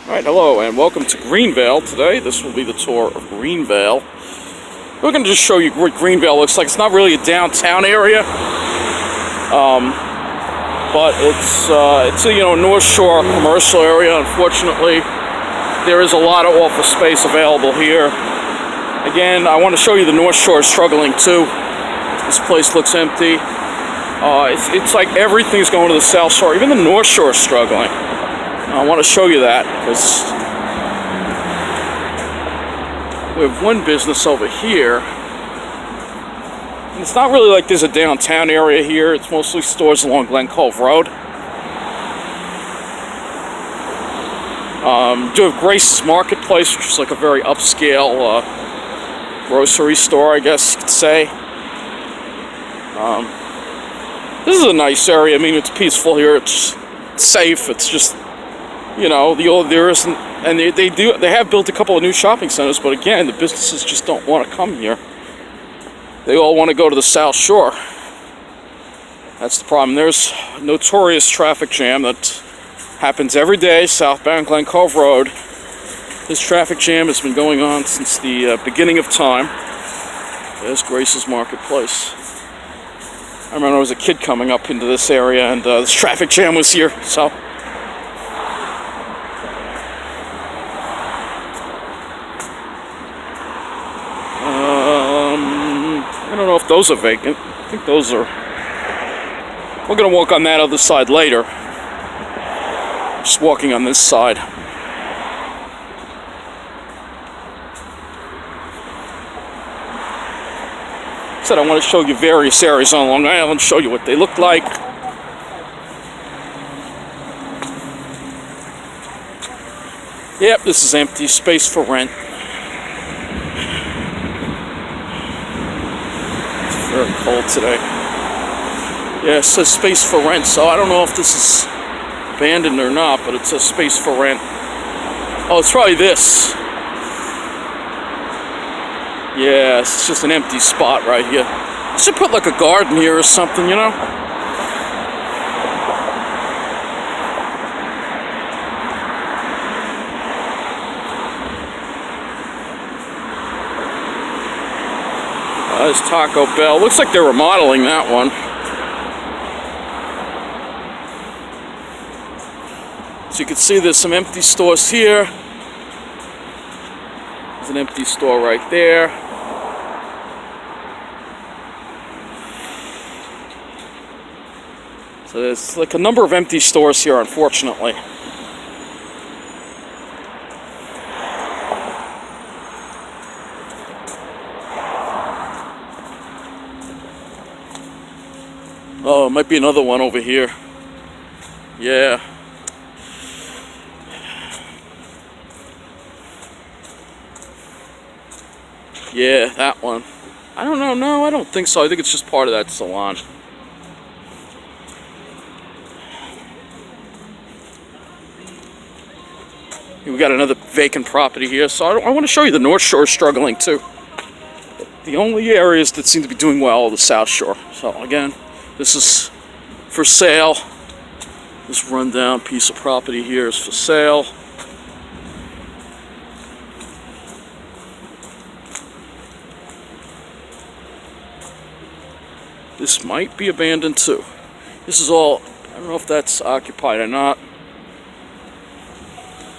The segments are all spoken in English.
Alright, hello and welcome to Greenvale today. This will be the tour of Greenvale. We're going to just show you what Greenvale looks like. It's not really a downtown area, but it's a North Shore commercial area. Unfortunately, there is a lot of office space available here. Again, I want to show you the North Shore is struggling too. This place looks empty. It's like everything's going to the South Shore. Even the North Shore is struggling. I want to show you that because we have one business over here. And it's not really like there's a downtown area here. It's mostly stores along Glen Cove Road. Do have Grace's Marketplace, which is like a very upscale grocery store, I guess you could say. This is a nice area. I mean, it's peaceful here. It's safe. It's just, you know, there isn't, and they have built a couple of new shopping centers, but again, the businesses just don't want to come here. They all want to go to the South Shore. That's the problem. There's a notorious traffic jam that happens every day southbound Glen Cove Road. This traffic jam has been going on since the beginning of time. There's Grace's Marketplace. I remember when I was a kid coming up into this area, and this traffic jam was here, so. I don't know if those are vacant. I think those are. We're going to walk on that other side later. Just walking on this side. Said I want to show you various areas on Long Island, show you what they look like. Yep, this is empty space for rent. It's very cold today. Yeah, it says space for rent, so I don't know if this is abandoned or not, but it says space for rent. Oh, it's probably this. Yeah, it's just an empty spot right here. I should put like a garden here or something, you know? There's Taco Bell. Looks like they're remodeling that one. So you can see there's some empty stores here. There's an empty store right there. So there's like a number of empty stores here, unfortunately. Oh, it might be another one over here. Yeah. Yeah, that one. I don't know. No, I don't think so. I think it's just part of that salon. We got another vacant property here, so I want to show you the North Shore is struggling too. The only areas that seem to be doing well are the South Shore. So again, this is for sale. This rundown piece of property here is for sale. This might be abandoned too. This is all, I don't know if that's occupied or not.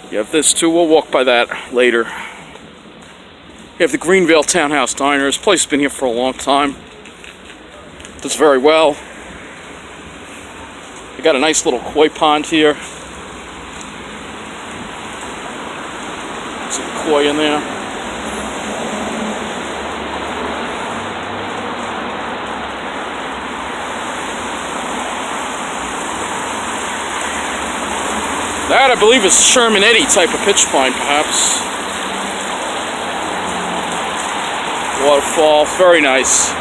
You have this too. We'll walk by that later. You have the Greenvale Townhouse Diner. This place has been here for a long time. Does very well. They got a nice little koi pond here. Some koi in there. That, I believe, is Sherman Eddy type of pitch pine, perhaps. Waterfall, very nice.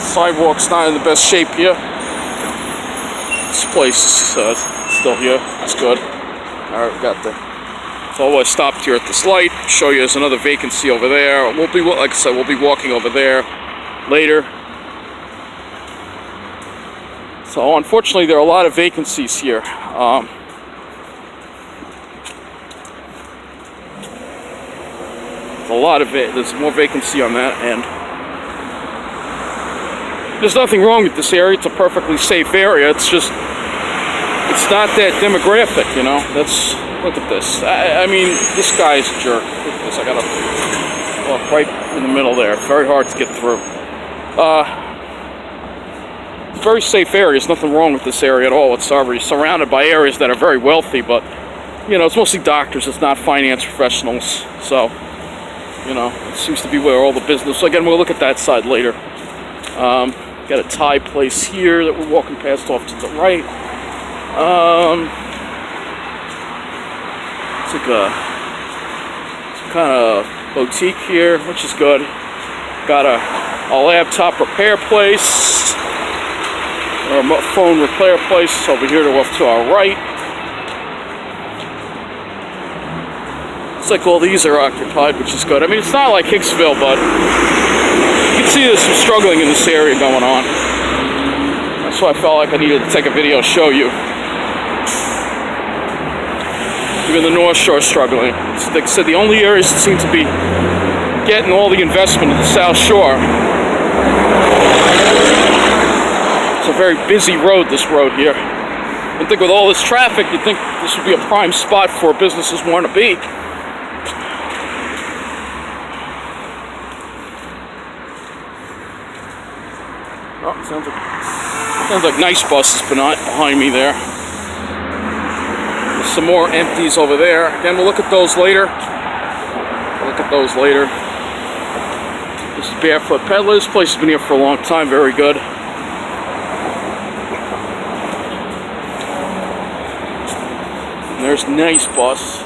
Sidewalk's not in the best shape here. This place is still here. It's good. Alright, we got the So I stopped here at this light. Show you there's another vacancy over there. We'll be, like I said, we'll be walking over there later. So unfortunately, there are a lot of vacancies here. There's more vacancy on that end. There's nothing wrong with this area. It's a perfectly safe area. It's just, it's not that demographic, you know. Look at this. I mean, this guy's a jerk. Look at this. I gotta walk right in the middle there. It's very hard to get through. It's a very safe area. There's nothing wrong with this area at all whatsoever. You're surrounded by areas that are very wealthy, but, you know, it's mostly doctors. It's not finance professionals. So, you know, it seems to be where all the business. So again, we'll look at that side later. Got a Thai place here that we're walking past off to the right. It's like some kind of boutique here, which is good. Got a laptop repair place, or a phone repair place over here off to our right. Looks like all these are occupied, which is good. I mean, it's not like Hicksville, but you can see there's some struggling in this area going on. That's why I felt like I needed to take a video and show you. Even the North Shore is struggling. Like I said, the only areas that seem to be getting all the investment is the South Shore. It's a very busy road, this road here. I think with all this traffic, you'd think this would be a prime spot for businesses want to be. Oh, sounds like nice buses behind me there. There's some more empties over there. Again, we'll look at those later. This is Barefoot Peddler. This place has been here for a long time. Very good. And there's Nice Bus.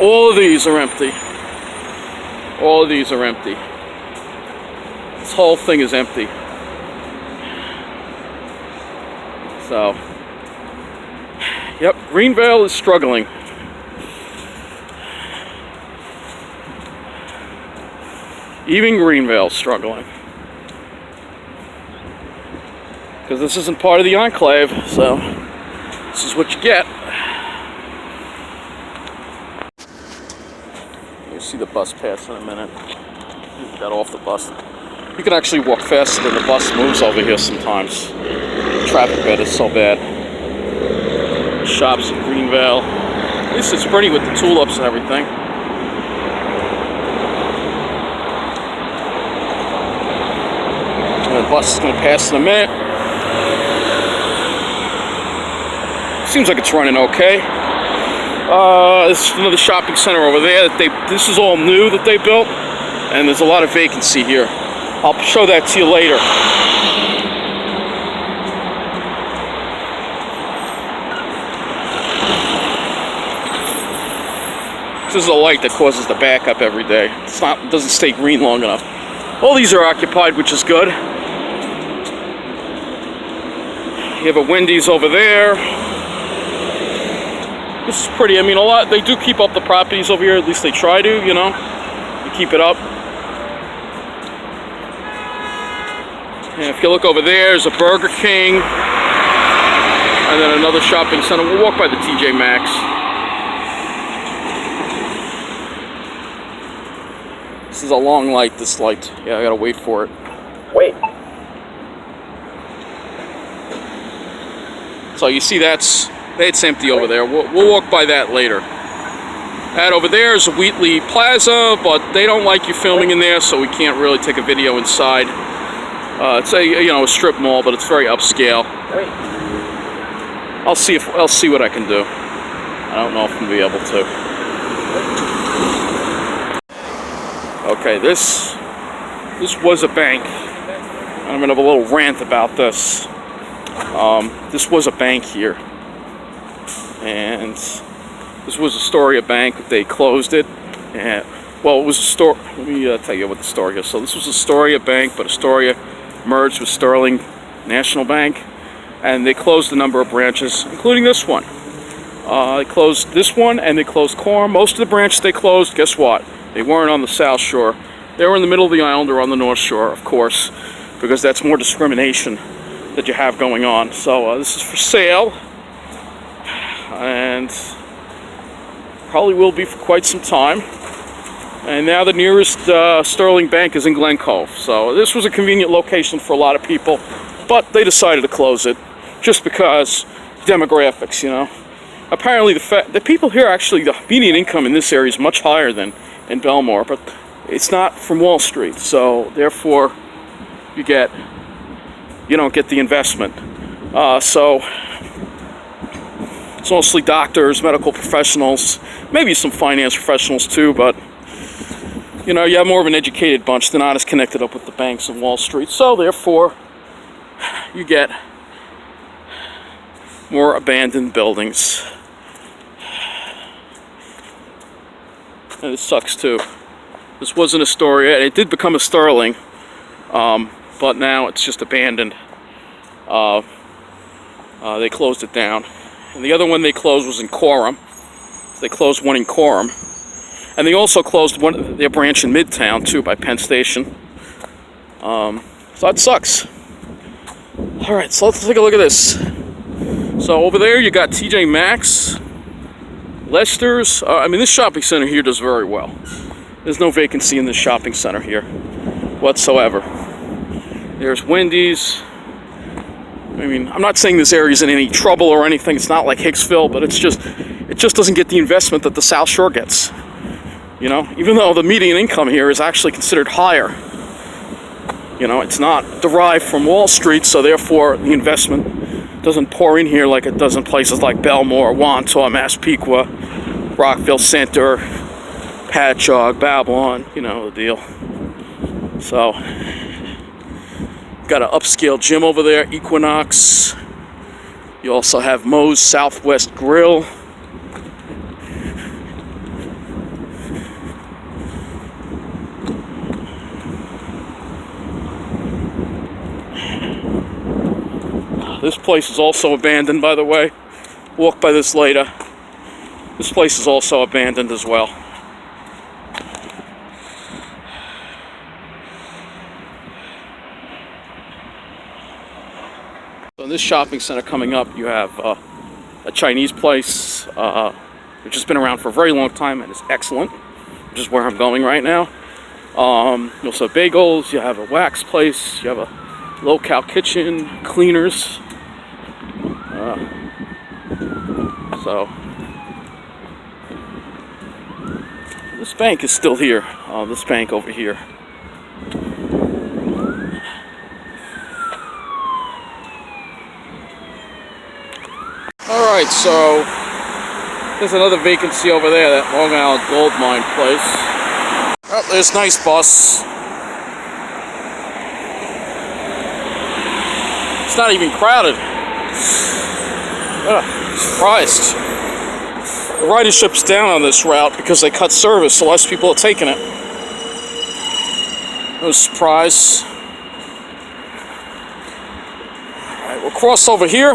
All of these are empty. All of these are empty. This whole thing is empty. So, yep, Greenvale is struggling. Even Greenvale is struggling. Because this isn't part of the enclave, so this is what you get. You'll see the bus pass in a minute. We got off the bus. You can actually walk faster than the bus moves over here sometimes. The traffic bed is so bad. Shops in Greenvale. At least it's pretty with the tulips and everything. And the bus is going to pass in a minute. Seems like it's running okay. This is another shopping center over there. This is all new that they built. And there's a lot of vacancy here. I'll show that to you later. This is a light that causes the backup every day. It doesn't stay green long enough. All these are occupied, which is good. You have a Wendy's over there. This is pretty. I mean, they do keep up the properties over here. At least they try to, you know. They keep it up. And if you look over there, there's a Burger King, and then another shopping center. We'll walk by the TJ Maxx. This is a long light, this light. Yeah, I gotta wait for it. Wait. So you see that's empty over there. We'll walk by that later. That over there is a Wheatley Plaza, but they don't like you filming in there, so we can't really take a video inside. It's a strip mall, but it's very upscale. Wait. I'll see what I can do. I don't know if I'm gonna be able to. Okay, this was a bank. I'm gonna have a little rant about this. This was a bank here, and this was Astoria Bank. They closed it, and well, it was a store. Let me tell you what the story is. So this was Astoria Bank, but Astoria merged with Sterling National Bank, and they closed a number of branches, including this one. They closed this one and they closed Coram. Most of the branches they closed, guess what? They weren't on the South Shore. They were in the middle of the island or on the North Shore, of course, because that's more discrimination that you have going on. So this is for sale, and probably will be for quite some time. And now the nearest Sterling Bank is in Glen Cove. So this was a convenient location for a lot of people, but they decided to close it just because demographics, you know. Apparently the people here, actually, the median income in this area is much higher than in Belmore, but it's not from Wall Street, so therefore you don't get the investment. So it's mostly doctors, medical professionals, maybe some finance professionals too, but you know, you have more of an educated bunch. They're not as connected up with the banks and Wall Street, so therefore you get more abandoned buildings. And it sucks too. This wasn't Astoria. It did become a Sterling, but now it's just abandoned. They closed it down. And the other one they closed was in Coram. They closed one in Coram. And they also closed their branch in Midtown too, by Penn Station. So that sucks. Alright, so let's take a look at this. So over there you got TJ Maxx, Lester's. I mean, this shopping center here does very well. There's no vacancy in this shopping center here whatsoever. There's Wendy's. I mean, I'm not saying this area's in any trouble or anything. It's not like Hicksville, but it just doesn't get the investment that the South Shore gets. You know, even though the median income here is actually considered higher. You know, it's not derived from Wall Street, so therefore the investment doesn't pour in here like it does in places like Belmore, Wantagh, Massapequa, Rockville Center, Patchogue, Babylon, you know the deal. So, got an upscale gym over there, Equinox. You also have Moe's Southwest Grill. This place is also abandoned, by the way. Walk by this later. This place is also abandoned as well. So in this shopping center coming up, you have a Chinese place, which has been around for a very long time and is excellent, which is where I'm going right now. You also have bagels, you have a wax place, you have a low-cal kitchen, cleaners. So this bank is still here. This bank over here. Alright, so there's another vacancy over there, that Long Island gold mine place. Oh, there's nice bus. It's not even crowded. Surprised. The ridership's down on this route because they cut service, so less people are taking it. No surprise. Alright, we'll cross over here.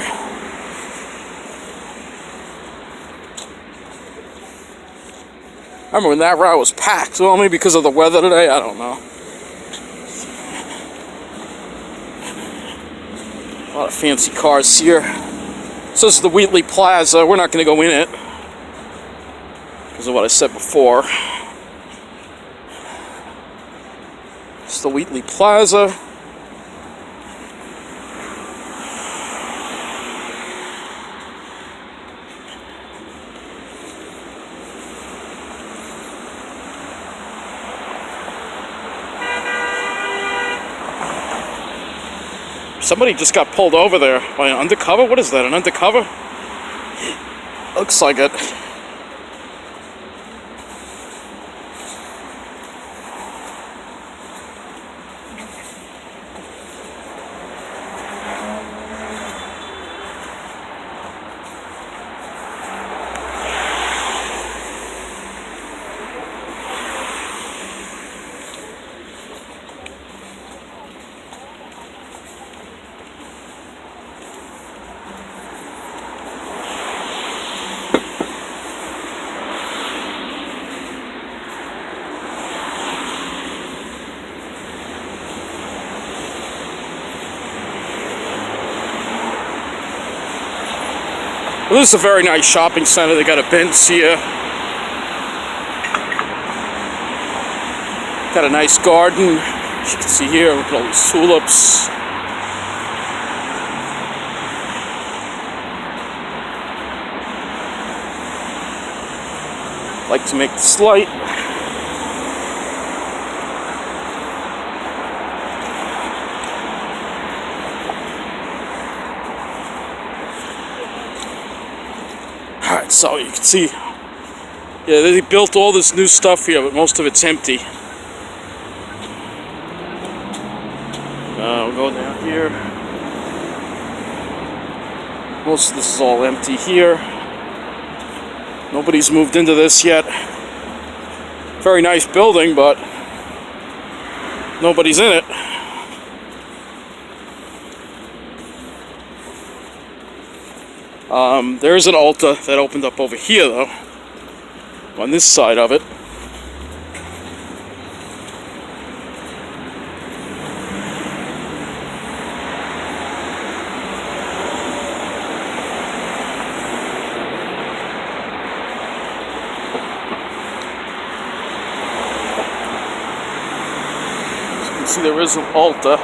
I remember when that route was packed. Well, maybe because of the weather today, I don't know. A lot of fancy cars here. So this is the Wheatley Plaza. We're not going to go in it because of what I said before. It's the Wheatley Plaza. Somebody just got pulled over there by an undercover. What is that, an undercover? Looks like it. Well, this is a very nice shopping center. They got a Benz here. Got a nice garden. As you can see here, look at all these tulips. Like to make this light. Alright, so you can see, yeah, they built all this new stuff here, but most of it's empty. We'll go down here. Most of this is all empty here. Nobody's moved into this yet. Very nice building, but nobody's in it. There's an Ulta that opened up over here, though, on this side of it. See, there is an Ulta,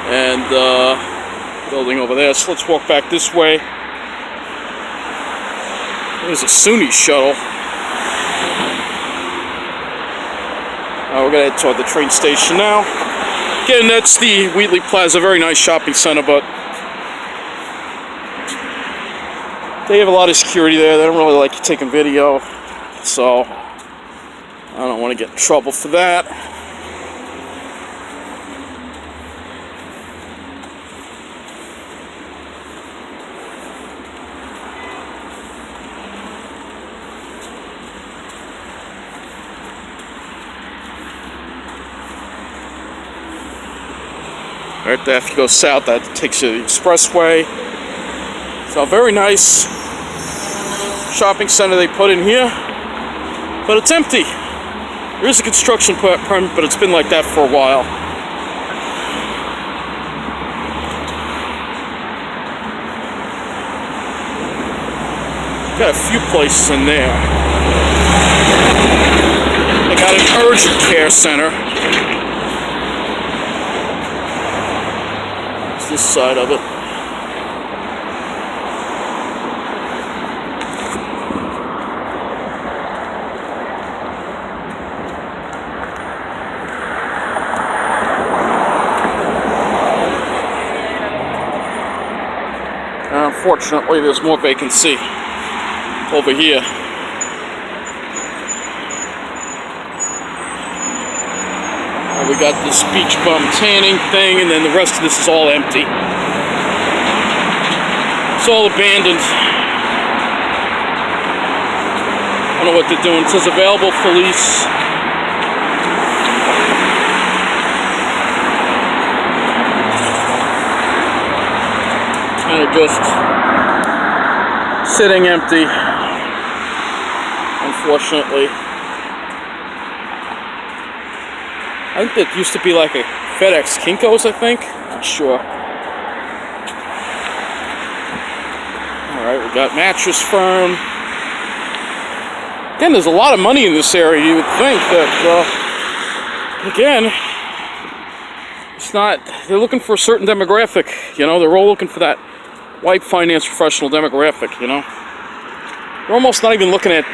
and building over there. So let's walk back this way. There's a SUNY shuttle. We're gonna head toward the train station now. Again, that's the Wheatley Plaza, very nice shopping center, but they have a lot of security there. They don't really like you taking video, so I don't want to get in trouble for that. Right there, if you go south, that takes you to the expressway. So, very nice shopping center they put in here, but it's empty. There is a construction permit, but it's been like that for a while. Got a few places in there. They got an urgent care center. It's this side of it. Unfortunately, there's more vacancy over here. We got this beach bum tanning thing, and then the rest of this is all empty. It's all abandoned. I don't know what they're doing. It says available for lease. Kind of just sitting empty, unfortunately. I think it used to be like a FedEx Kinko's, I think. Not sure. Alright, we got Mattress Firm. Again, there's a lot of money in this area. You would think that, again, it's not, they're looking for a certain demographic, you know, they're all looking for that white finance professional demographic, you know. They're almost not even looking at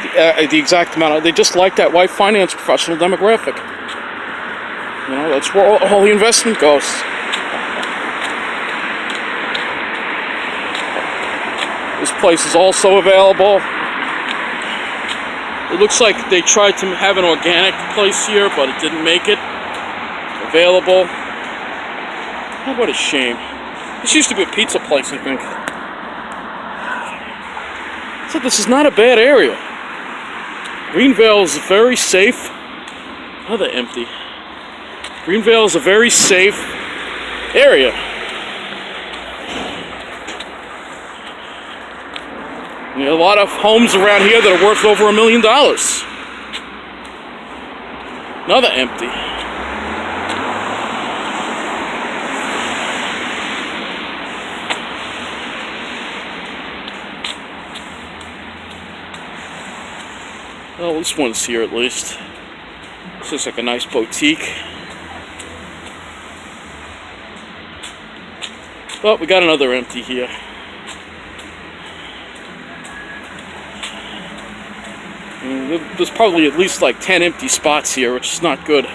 the exact amount, they just like that white finance professional demographic. You know, that's where all the investment goes. This place is also available. It looks like they tried to have an organic place here, but it didn't make it available. Oh, what a shame. This used to be a pizza place, I think. So this is not a bad area. Greenvale is very safe. Oh, they're empty. Greenvale is a very safe area. And there are a lot of homes around here that are worth over $1 million. Another empty. Well, this one's here at least. This looks like a nice boutique. Oh, we got another empty here. There's probably at least like 10 empty spots here, which is not good.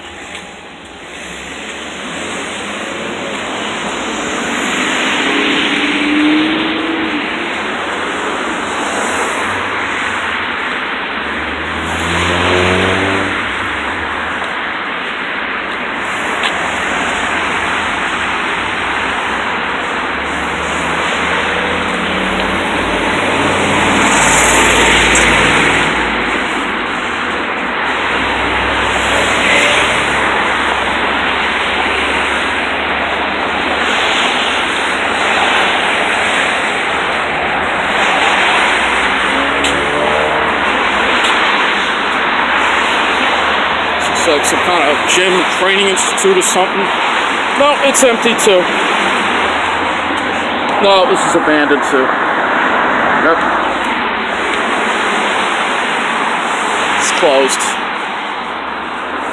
Like some kind of gym training institute or something. No, it's empty too. No, this is abandoned too. Yep. It's closed.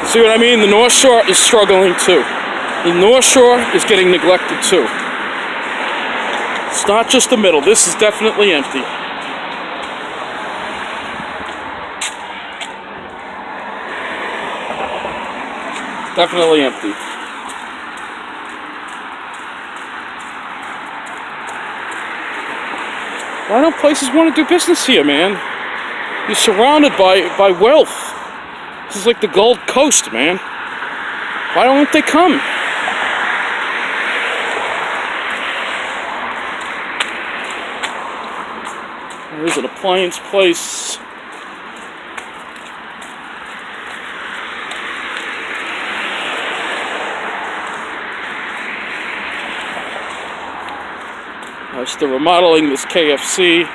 You see what I mean? The North Shore is struggling too. The North Shore is getting neglected too. It's not just the middle. This is definitely empty. Definitely empty. Why don't places want to do business here, man? You're surrounded by wealth. This is like the Gold Coast, man. Why don't they come? There's an appliance place. They're remodeling this KFC.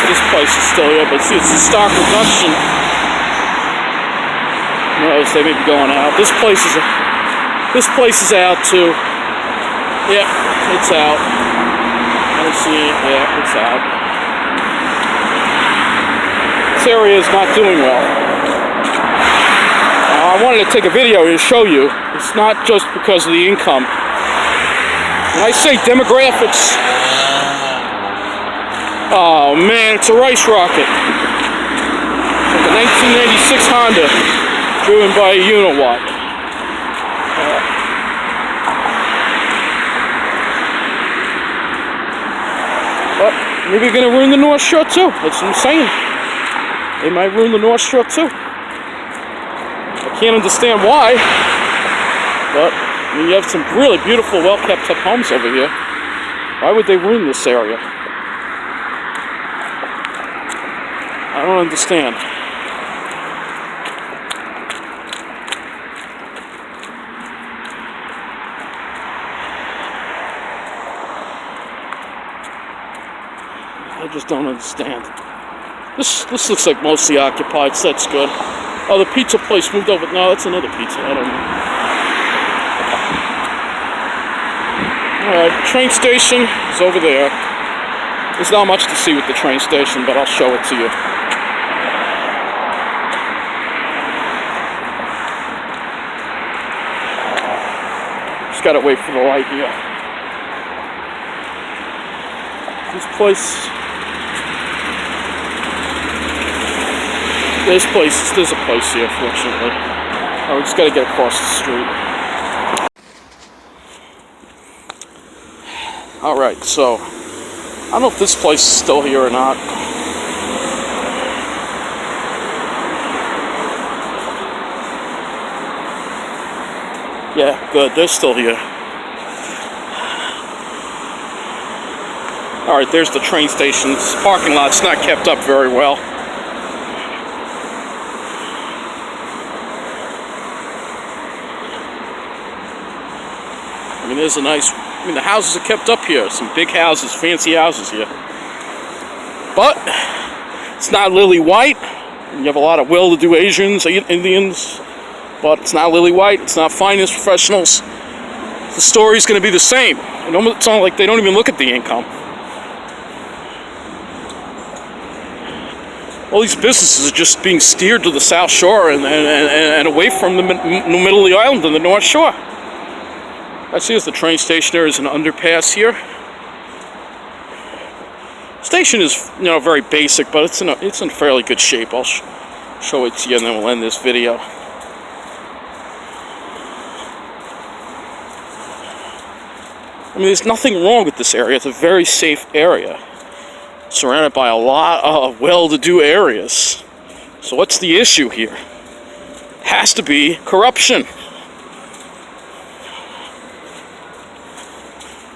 This place is still here, but see, it's a stock reduction. Notice they may be going out. This place is out too. Yep, it's out. I don't see it. Yeah, it's out. This area is not doing well. I wanted to take a video to show you. It's not just because of the income. When I say demographics. Oh man, it's a rice rocket. It's like a 1996 Honda, driven by a Uniwatt. But maybe they're gonna ruin the North Shore too. That's what I'm saying. They might ruin the North Shore too. I can't understand why, but I mean, you have some really beautiful, well-kept up homes over here. Why would they ruin this area? I don't understand. I just don't understand. This looks like mostly occupied, so that's good. Oh, the pizza place moved over. No, that's another pizza. I don't know. Alright, train station is over there. There's not much to see with the train station, but I'll show it to you. Just gotta wait for the light here. This place... there's a place here, fortunately. Oh, we just gotta get across the street. Alright, so I don't know if this place is still here or not. Yeah, good. They're still here. Alright, there's the train station. This parking lot's not kept up very well. I mean, there's a nice... I mean, the houses are kept up here. Some big houses, fancy houses here. But, it's not lily white. You have a lot of well-to-do Asians, Indians. But it's not lily white. It's not finance professionals. The story's going to be the same. It's not like they don't even look at the income. All these businesses are just being steered to the South Shore and away from the middle of the island and the North Shore. I see there's the train station. There is an underpass here. Station is, you know, very basic, but it's in fairly good shape. I'll show it to you, and then we'll end this video. I mean, there's nothing wrong with this area. It's a very safe area, surrounded by a lot of well-to-do areas. So what's the issue here? Has to be corruption.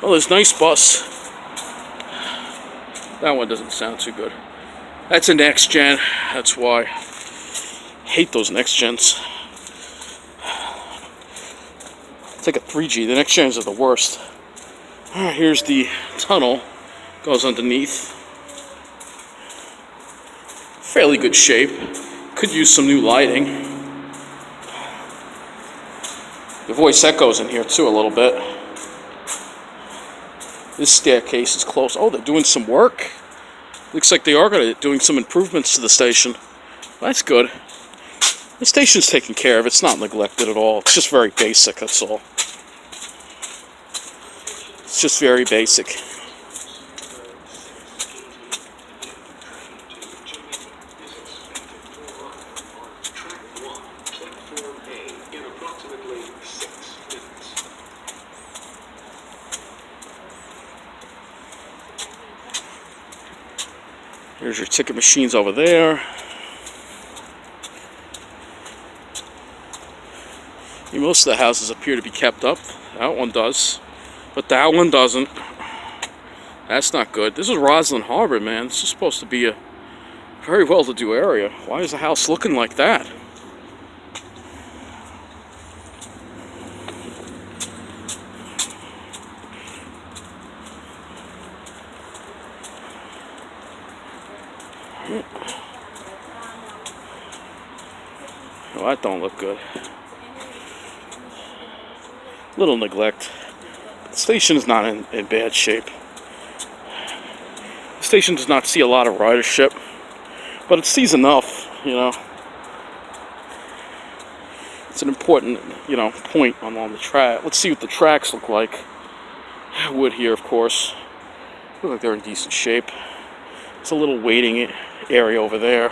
Oh, there's nice bus. That one doesn't sound too good. That's a next gen. That's why. Hate those next gens. It's like a 3G. The next gens are the worst. Alright, here's the tunnel. Goes underneath. Fairly good shape. Could use some new lighting. The voice echoes in here too a little bit. This staircase is close. Oh, they're doing some work. Looks like they are doing some improvements to the station. That's good. The station's taken care of. It's not neglected at all. It's just very basic, that's all. It's just very basic. Here's your ticket machines over there. Most of the houses appear to be kept up. That one does. But that one doesn't. That's not good. This is Roslyn Harbor, man. This is supposed to be a very well-to-do area. Why is the house looking like that? Well, that don't look good. Little neglect. The station is not in bad shape. The station does not see a lot of ridership, but it sees enough, you know. It's an important, you know, point along the track. Let's see what the tracks look like. Wood here, of course. Look like they're in decent shape. It's a little waiting area over there.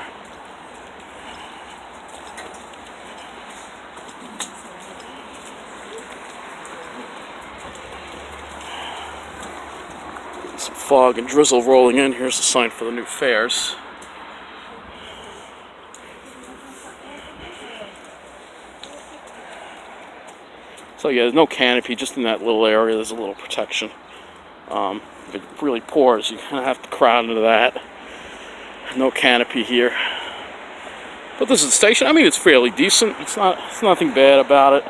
Some fog and drizzle rolling in. Here's the sign for the new fares. So yeah, there's no canopy, just in that little area there's a little protection. If it really pours, you kind of have to crowd into that. No canopy here. But this is the station. I mean, it's fairly decent. It's nothing bad about it.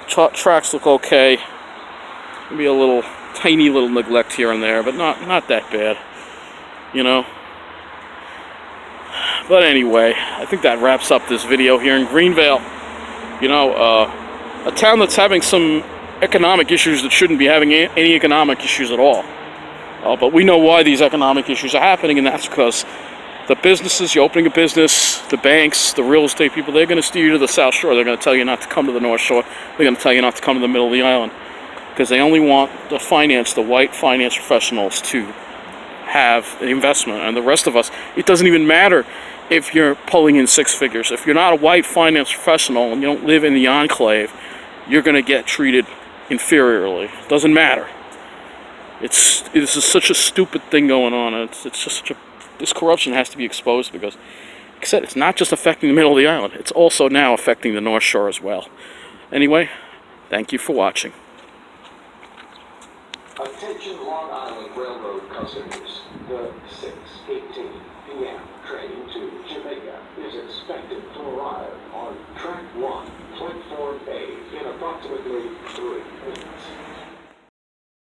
Tracks look okay. Maybe a little tiny little neglect here and there, but not that bad, you know. But anyway, I think that wraps up this video here in Greenvale. You know, a town that's having some economic issues that shouldn't be having any economic issues at all. But we know why these economic issues are happening, and that's because the businesses, you're opening a business, the banks, the real estate people, they're going to steer you to the South Shore. They're going to tell you not to come to the North Shore. They're going to tell you not to come to the middle of the island. Because they only want the white finance professionals to have the investment. And the rest of us, it doesn't even matter if you're pulling in six figures. If you're not a white finance professional and you don't live in the enclave, you're going to get treated inferiorly. Doesn't matter. This is such a stupid thing going on. It's just such a, this corruption has to be exposed because, like I said, it's not just affecting the middle of the island. It's also now affecting the North Shore as well. Anyway, thank you for watching. Attention Long Island Railroad customers. The 6:18 p.m. train to Jamaica is expected to arrive on track 1, platform A in approximately 3 minutes.